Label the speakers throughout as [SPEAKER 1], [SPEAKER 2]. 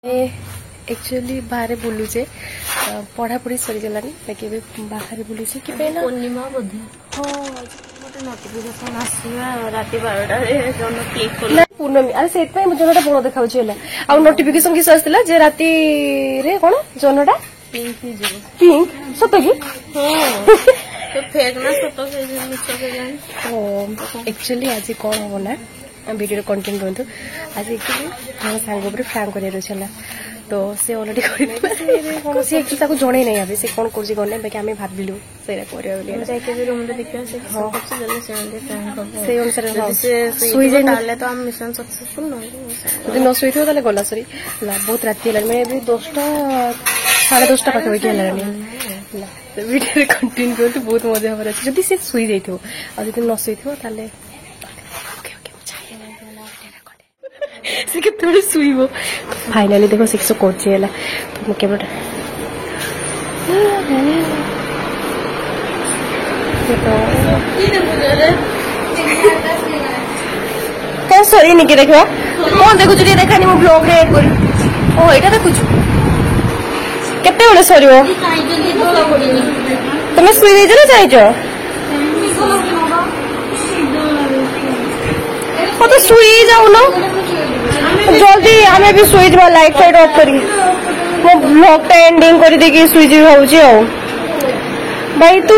[SPEAKER 1] actually बाहर बुलूचे पढ़ापढ़ी सरीगलानी बाकी बाहर बुलूचे कि
[SPEAKER 2] पूर्णिमा बोधे हाँ गोटे नोटिफिकेशन आसवा राति 12 जन क्लिक कर
[SPEAKER 1] पूर्णमी अरे से जनटा बड़ देखा आ नोटिफिकेशन किस आसला जे राति रे कोन जनटा
[SPEAKER 2] पिंक
[SPEAKER 1] पिंक सत कि
[SPEAKER 2] तो फेक ना सत के मिछ के जान
[SPEAKER 1] तो एक्चुअली आज कौन हो ना वीडियो कंटेंट करंतु आज एक्चुअली हम सांग ऊपर फ्रैंक करियर छला तो से ऑलरेडी करि कोन से एक्चुअली ताको जणे नै आबे से कोन करजी कोन नै बाकी हमें भाबिलु सेरा करियो बोली
[SPEAKER 2] जाय के रूम रे देखियो से कुछ जल्दी से आंदे फ्रैंक हो
[SPEAKER 1] से अनुसार
[SPEAKER 2] से
[SPEAKER 1] सुई जाय
[SPEAKER 2] ताले तो हम मिशन सक्सेसफुल न
[SPEAKER 1] यदि न सुई तो ताले गला सरी ला बहुत रात हला मैं अभी 10टा 10:30 पाके होई हला ला तो वीडियो कंटेंट करते बहुत मजा हमारा जदी से सुई जाइथो आ जदी न सुईथो ताले से केते सुईबो फाइनली देखो 600 कोची हला तो केबल क्या सॉरी नहीं के देखो कौन देखो जुली देखा नहीं मो ब्लॉग रे कोई ओ एटा देखो केते बड़े सॉरी हो तुम सुई दे जरा जाइजो ओ तो सुई जाऊ ना जल्दी हमें भी सुई जवा लाइट साइड ऑफ करी मो ब्लॉग टा एंडिंग करी देकी सुई जी होउची हो भाई तू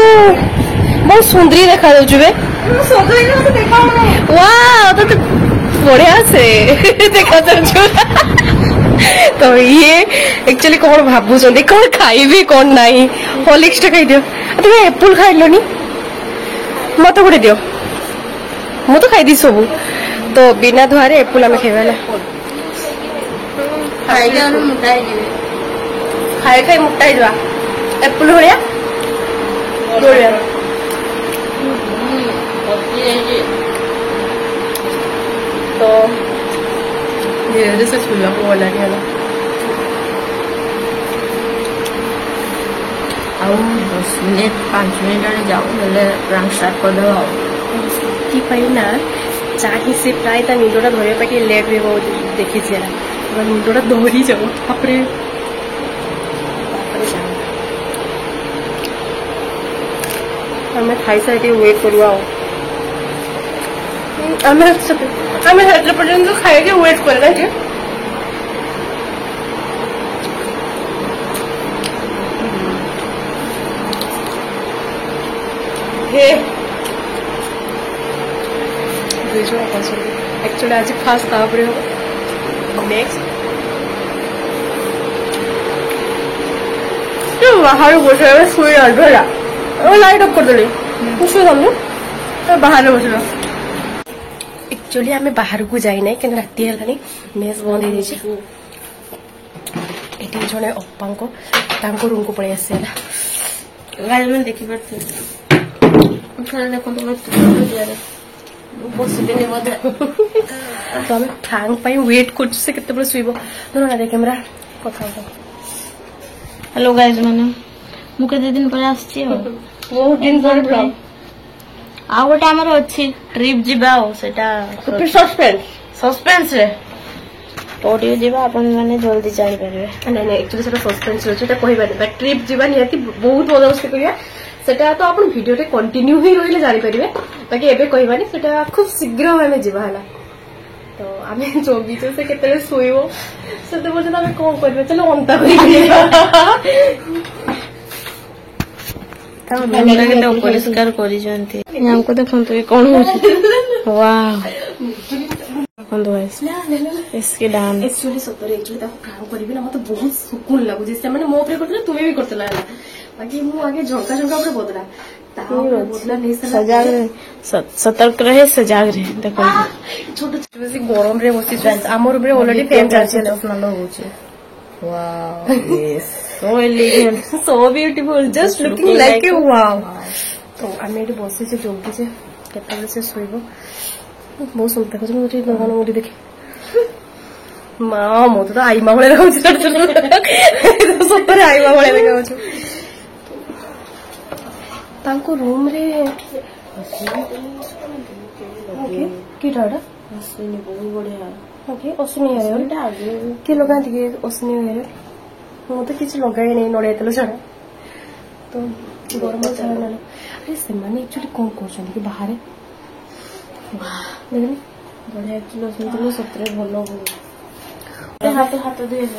[SPEAKER 1] बहुत सुंदरी देखा दउछु बे वाह तो बढ़िया से देखा दउछु तो ये एक्चुअली कौन भाबु छन कौन खाइबे कौन नाही हॉर्लिक्स टा खाइ दियो तुम एप्पल खाइलोनी मत गुडे दियो मु तो खाइ दी सब तो बिना धुआरे एप्पल हमें खाइबाला
[SPEAKER 2] खाइ के मोटा हे जेबे
[SPEAKER 1] खाइ खाइ मोटा हे जवा एप्पल होया दोड़िया तो धीरे धीरे से छुआ को लगे हला
[SPEAKER 2] आउ 10 मिनट 5 मिनट आने जाओ बोले रंग स्टार्ट कर दो
[SPEAKER 1] कि पाई ना चाहे से प्राय ता निंदोटा धरे पाके लेट रे बहुत देखि छला और निंदोटा धरी जाओ आपरे हमें खाई साइड वेट करवा हमें हेतले पर्यंत खाई के वेट कर ना के हे जो एक्चुअली आज फास्ट तापरे हो नेक्स्ट तो बाहर बसे सुई अलबेला ओ लाइट ऑफ कर देली कुछ समझो तो बाहर बसलो एक्चुअली हमें बाहर को जाई नै कि राती हलानी मेस बंद हे जे एटी जने अप्पा को तांको रूम को पळे आसेला
[SPEAKER 2] गाइस में देखि परते उठा देखो तो
[SPEAKER 1] तो हमें फ्रैंक पाई वेट कर से केते बड़ सुइबो दोनो ना दे कैमरा कथा हो
[SPEAKER 2] हेलो गाइस माने मु केते दिन पर आछी हो
[SPEAKER 1] बहुत दिन पर ब्लॉग
[SPEAKER 2] आ गोटे हमर अछि ट्रिप जिबा हो सेटा
[SPEAKER 1] फिर सस्पेंस रे
[SPEAKER 2] ओडियो जिबा अपन माने जल्दी जाई परबे
[SPEAKER 1] नहीं एक्चुअली सेटा सस्पेंस रे सेटा कहबा नहीं ट्रिप जिबा नियति बहुत मजा मस्ती करिया सेटा तो अपन वीडियो रे कंटिन्यू ही रहिले जानि परिबे बाकी एबे कहबानी सेटा खूब शीघ्र हमें जिबा हला तो हमें जो बीचो से केते सोइबो सेते बोलते हमें कोन करबे चलो अंता करिबे
[SPEAKER 2] ता हमरा के तो परिष्कार करि जानते हमको देखन तो कोन हो वाह कोन तो गाइस इसके डांस
[SPEAKER 1] एक्चुअली सतरे एक्चुअली ता काम करबे ना मते बहुत सुकून लागु जैसे माने मो ऊपर करले तुमे भी करतला बाकी मु आगे झंका झंका ऊपर बदला बदला नहीं
[SPEAKER 2] सजाग सतर्क रहे सजाग रहे देखो
[SPEAKER 1] छोट छोट से गरम रे बसी हमर ऊपर ऑलरेडी फैन चलছে
[SPEAKER 2] स्नान होचे wow yes so elegant
[SPEAKER 1] so beautiful just looking like a wow तो आमे एटी बसी से जोगी से केतले से सोइबो बहुत सुंदर देखो मुझे नगन मुडी देखि मां मो तो आई मां वाले रहउ छ सतरे आई मां वाले देखौ छ तांको रूम रे ओके की डाडा
[SPEAKER 2] हसनी बहुत बढ़िया
[SPEAKER 1] ओके अश्विनी हेयर किए लगाती कि अश्विनी हेयर ମୁଁ ତ କିଛି ଲଗାଇନି ନଡ଼ିଆ ତେଲ ଛଡ଼ା ତ ଗରମ ଛାଡ଼ ନେଲ ଆରେ ସେମାନେ ଆକ୍ଚୁଆଲି କ'ଣ କରୁଛନ୍ତି କି ବାହାରେ ଦେଖନି
[SPEAKER 2] ବଢିଆ ଆକ୍ଚୁଆଲି ଅଛନ୍ତି ମୁଁ ସତରେ ଭଲ ହାତ ହାତ ଧୋଇବ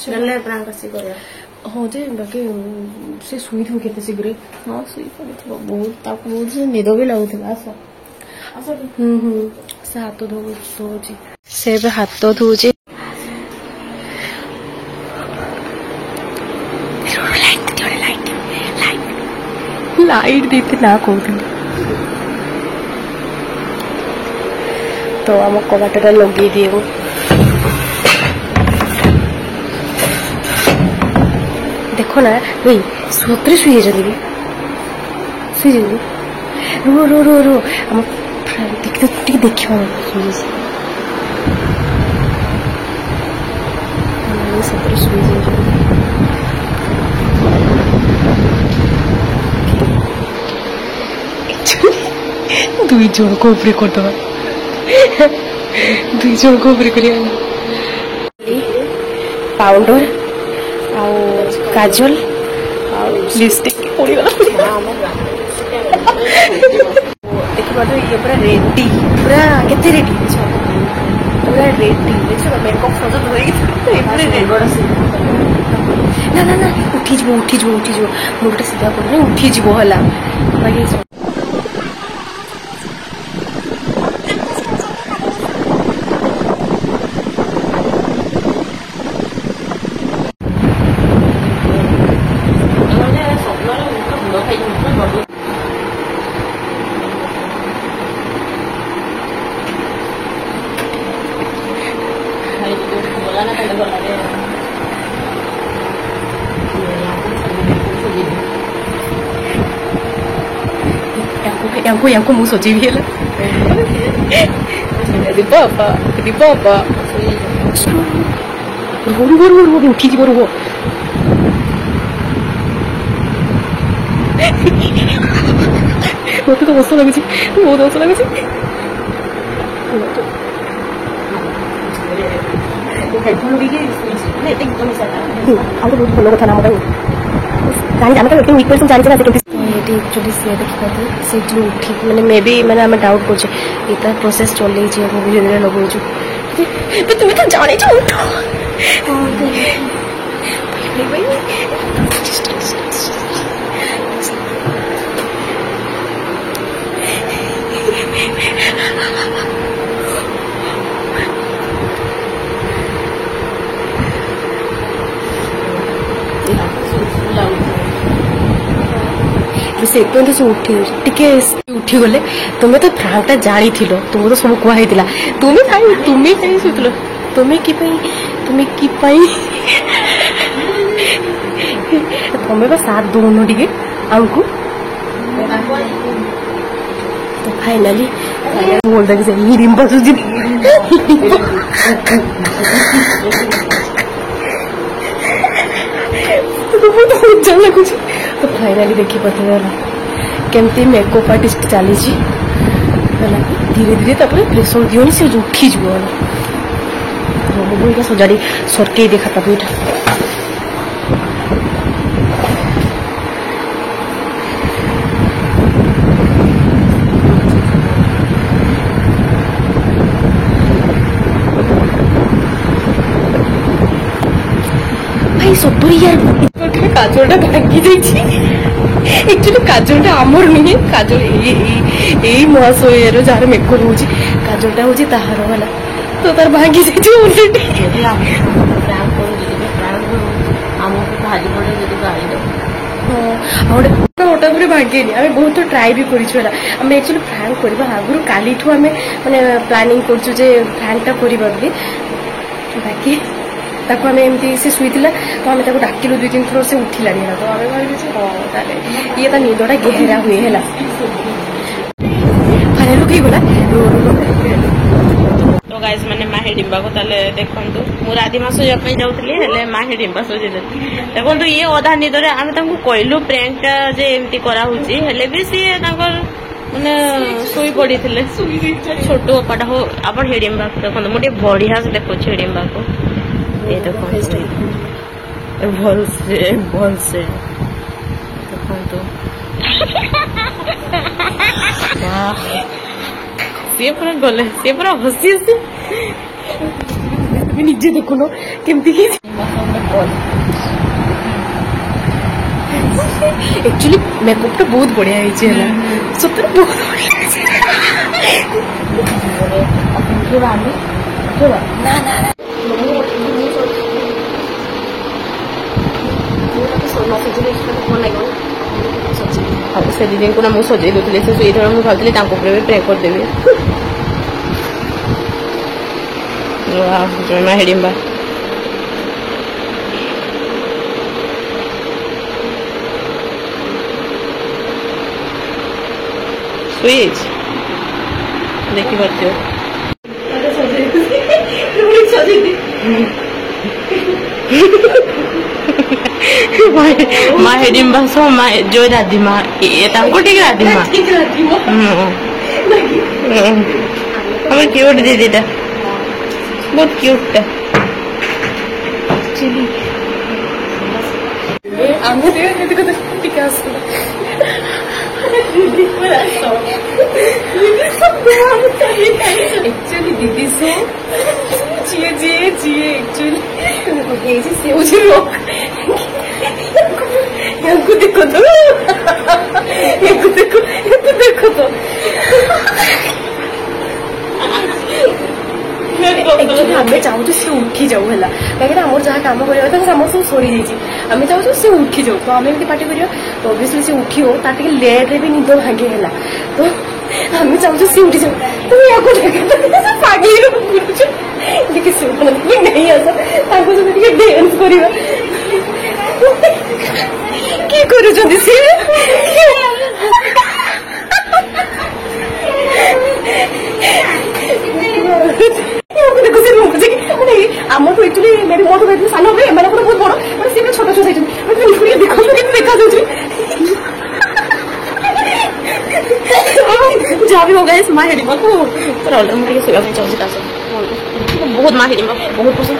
[SPEAKER 2] ଚାଲେ ପ୍ରାଙ୍କ ଆସି କରିବା
[SPEAKER 1] ହଁ ଯେ ବାକି ସେ ଶୋଇଥିବ କେତେ ଶୀଘ୍ର
[SPEAKER 2] ହଁ ଶୋଇ ପଡ଼ିଥିବ ବହୁତ ତାକୁ ବହୁତ ନିଦ ବି ଲାଗୁଥିଲା ଆସ
[SPEAKER 1] ସେ ହାତ ଧୋଉଛି ସେ ଏବେ ହାତ ଧୋଉଛି लाइट देते ना कहते तो आम कबाटा लगे दिए देखो ना भाई सतरे शुई जाती रो रो रो रो आम देखिए सतरे शुई दुई जन को ऊपर करदे दुई जन को ऊपर कर पाउडर आउ काजल आउ लिपस्टिक देखिए ये पूरा रेडी पूरा केते रेडी पूरा रेडी देखो मेकअप सज धोई ना ना ना उठी जीव मुंडा सीधा कर उठी जीव है बाकी Yang mu so jivi la di papa ru uठी जी रो मत तो हस लगुच बहुत हस लगुच बहुत भल कथा ना जानी तो वीक पर्सन जानी ना एक्चुअली सी देखिए से जो उठी मैंने मे बी मैंने आम डाउट कर प्रोसेस चल धीरे धीरे लगुच तुम तो जाने से से उठी गले तुम्हें तो फ्रांकटा जानी तुम तो सब कहुई तुम्हें शुल तुम्हें कि तुम्हें बस साथ दौन टे आमको तो फाइनाली बोल दे रिंपा सुजी मजा लगुच तो फाइनाली देखी पाते केमती मेकअप आर्टिस्ट चली धीरे धीरे प्रेसर दियोनी से उठी जीव मुझे सजाड़ी सरके देखा था बुईटा भाई सतुरी यार काजलटा भांगी एक्चुअली काजलटा आमर नुहे काजल यही महाशयर जार मेकअप हो काजलटा हूँ ताहार वाला तो तार भांगी ऑलरेडी हटा पूरे भांगे आम बहुत ट्राए भी करें एक्चुअली फ्रांक करवा आगुरी काली आम मैंने प्लानिंग करूँ फ्रांकटा करवा बाकी ताको आम एमती से शुईला तो आम डाकिलु 2-3 थर से उठिला तो आम भाई ये निदटा गहरा हुए है फाइनल लुक गला
[SPEAKER 2] तो गाइस मैंने माही डिंबा को ताले देखंतु मु राधिमा सोया पे जाउतली हेले माही डिंबा सोजे देखंतु ये ओधा निदरे आम तांको कहलु प्रैंक जे एमती करा हुची हेले भी सी तांकर मैंने शोई पड़ी थे छोट कपाटा हो आप हिडिंबा देखो मुझे बढ़िया से देखो हिडिंबा को ये देखो भलसे भलसे देखो सी पूरा गले सी पूरा हसी हसी
[SPEAKER 1] तुम निजे देखुन केमती एक्चुअली मेकअप टा बहुत बढ़िया है सतरे बहुत
[SPEAKER 2] से दीदी को ना मुझे सजे दूसरे से ये मुझे भावती भी प्रे करदेवी जमा हिडिंबा स्विच देखी पार्थ माँ हिडिंबा सो माँ जो दादी माँ ये ठीक दादी माँ हमें क्यूट दीदी टा बहुत क्यूट टा
[SPEAKER 1] एक्चुअली दीदी सो जिए जिए जिए एक्चुअली से मुझे रोक देखो तो देखो तो आमे चाहूँ सी उठी जाऊ है कहीं आम जहाँ कम कर सब सरी जाए चाहूँ सी उठी जाऊ तो आम पार्टी कर तो ऑब्वियसली सी उठी हो तार लेट रे भी निद भांगे है तो आम चाहूँ सी उठी जाऊ तो या पागल देखिए नहीं आस डांस करवा कि करुँच सी आम तो एक्चुअली मेरे मोटो भाई सान भाई एम बहुत बड़ बट सी छोट छोट देखो देखा जहाँ भी होगा इस माँ हिडिंबा को मुझे सोया चाहिए बहुत माँ हिडिंबा बहुत पसंद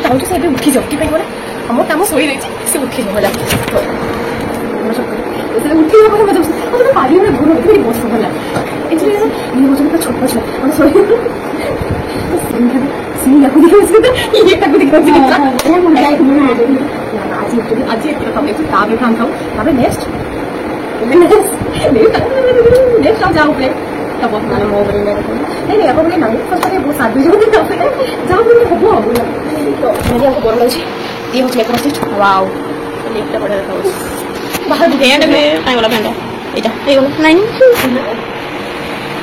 [SPEAKER 1] चाहूँ से उठी जाऊ कि आम कम शोई रही से उठी जाऊ उठी मजा पानी में भूल होती बस भला एक्चुअली ये मुझे छोट छुआ आज खाऊ नेक्स्ट जाओ प्ले तब मैंने मो नहीं आप बोले ना फर्स्ट बहुत साधु जाओ जाओ हम तो मेरे आपको बोल लगे ये हूँ मेकअप आर्टिस्ट वाओ लिपटा बढ़िया देखा बाहर भेंट में आई वाला भेंट एटा এই গলা নাই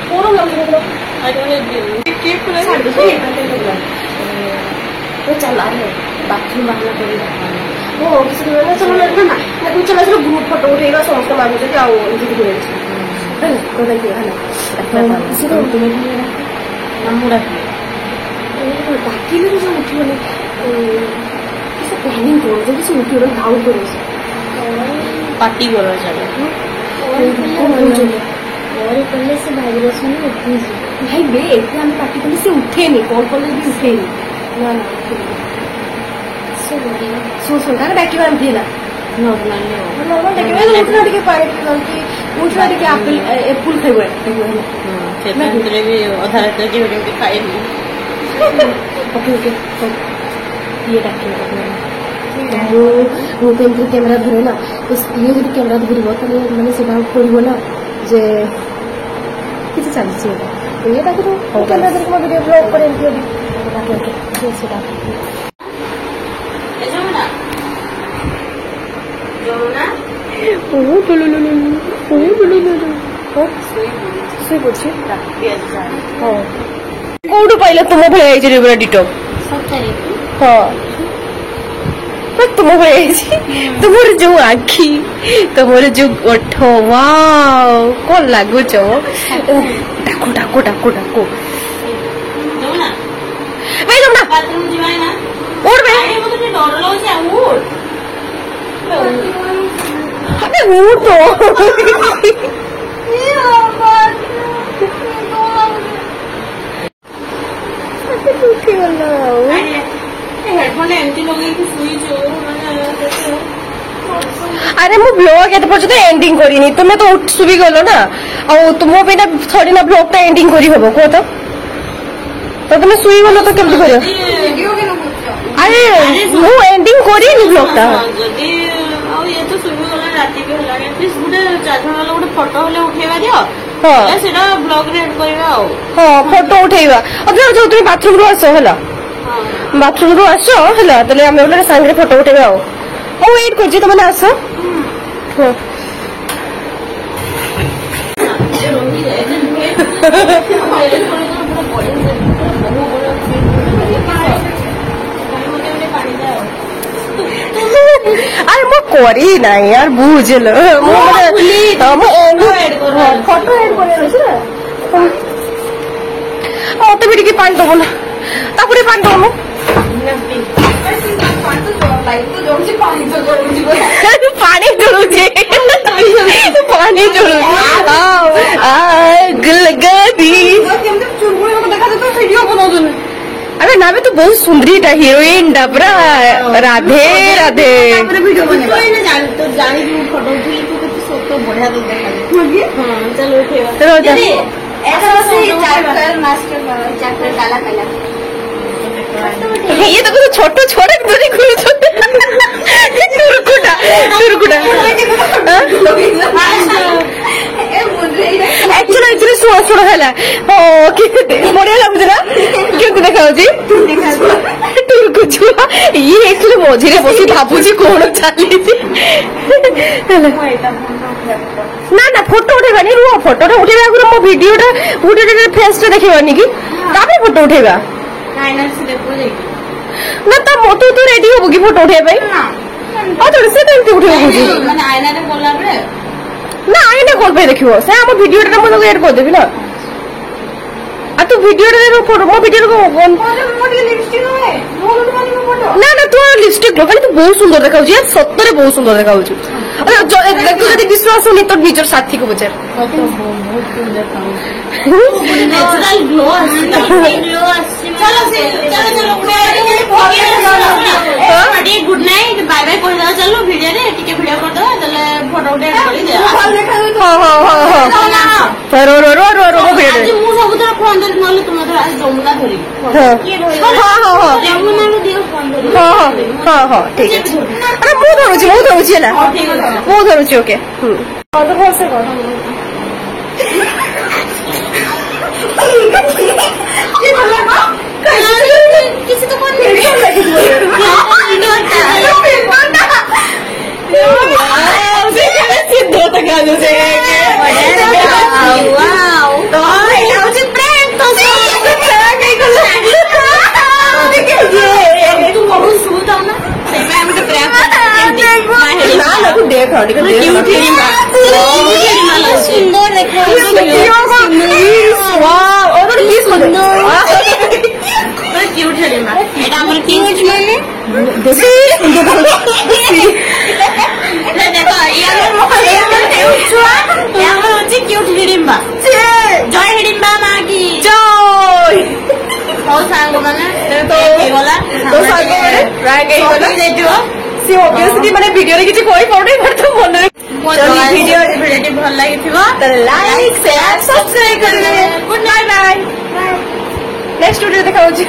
[SPEAKER 1] পুরো লং দেখো আই কি পুরো সাড়ে তো चला है बाथरूम बाहर कर वो किसी को ना चलो लड़का ना कुछ चला चलो ग्रुप फोटो उठेगा समस्त मांगे से क्या वो इनकी बोले है ना तो देखिए है ना किसी को तुम्हें नमुरा बाकी लोग जो उठी वाले किसी प्लानिंग करो जो किसी उठी वाले आउट करो
[SPEAKER 2] पार्टी करो चलो
[SPEAKER 3] और पहले से वाइब्रेशन उठी
[SPEAKER 1] भाई बे इतने हम पार्टी करने से उठे नहीं कॉल कॉल भी उठे नहीं ना ना सो का डाकी वाला भी ना नॉर्मल डाकी वाला उठना टिके पाए कि उठना टिके एप्पल एप्पल खाइबो
[SPEAKER 2] से अंदर भी आधा रात के होने के खाए नहीं
[SPEAKER 1] ओके ओके ये डाकी वो कैमरा धरे ना तो ये जो कैमरा धरब तो मैंने से पड़ो ना जे किसी चलती ये कैमरा धर वीडियो ब्लॉग कर कौटू पाइल तुम भाई डिटो हाँ तुम भाई तुम जो आखि तुम जो ओठ वाओ कौन लगुच डाको डाको डाको डाको भाई उठ भाई
[SPEAKER 2] डर लाଗୁଛି
[SPEAKER 1] अरे उठ
[SPEAKER 2] हेडफोन एमती लगे शुईचु
[SPEAKER 1] अरे मु ब्लॉग एत पर्यंत एंडिंग करिनी तुमे तो उठ सुबी गलो ना आ तुमो बिना थोड़ी ना ब्लॉग ता एंडिंग करी हबो को तो तुमे सुई गलो तो केमती करियो अरे मु एंडिंग करिनी ब्लॉग ता
[SPEAKER 2] जदी आ ये तो सुबी गला राती के होला एटलीस्ट गुडे चाचा वाला गुडे फोटो होले उठेवा दियो हां सेटा ब्लॉग रे ऐड करबा हां
[SPEAKER 1] फोटो उठेवा अगर जो तुम बाथरूम रो आसो हला बाथरूम रो आसो हला तले हम ओला संगे फोटो उठेवा ओ वेट कर जे तुम आसो अरे मो करी ना यार बुझल मो फोटो एड करे मत भी पानी दबो ना तापुरे पानी दबो पानी डुलुचे पानी अरे ना तो बहुत सुंदरी टा हीरोइन टा पूरा राधे राधे ये तो कुछ छोटो छोटे दूरी टुरकुटा टुरकुटा एक्चुअली सुनो सुनो है बढ़िया लगुच ना केमती देखा टुरकु छुआ ये एक्चुअली मझे बस भावुची कौन चली ना ना फोटो उठेबानी रुह फोटो उठेबा आगु मो वीडियो फेस देखिबानी कि फोटो उठेबा ना तो मोटू तो रेडी हो कि फोटो उठे भाई तो से तो उठे माने आईना रे बोला रे ना आईना कॉल पे देखियो से हम वीडियो रे मो एड कर देबी ना आ तू वीडियो रे फोटो मो वीडियो को कौन मो लिपस्टिक है फोटो ना ना तू लिपस्टिक लो खाली तू बहुत सुंदर देखाउ छी सत्तरे बहुत सुंदर देखाउ छी अरे देखो यदि विश्वास होनी तो निजर साथी को पचार बहुत सुंदर देखाउ नेचुरल ग्लो चलो गुड नाइट बाय बाय कर दो चलो वीडियो रे टिके वीडियो कर दो तले फोटो उठे कर दे हां हां रो रो रो रो रो वीडियो आज मु सब तरह फोन धरि नले तुम तो आज जमुना धरि के धरि हां हां हां जमुना रे दियो फोन धरि हां हां हां ठीक है अरे मु धरुची ना मु धरुची ओके हां तो भल से कर ये भला किसी तो कौन सी ऑब्वियसली माने वीडियो रे किछि कोई फोटो पर तो मन रे वीडियो भल लागि थिबो त लाइक शेयर सब्सक्राइब करबे good night bye next video देखाउछी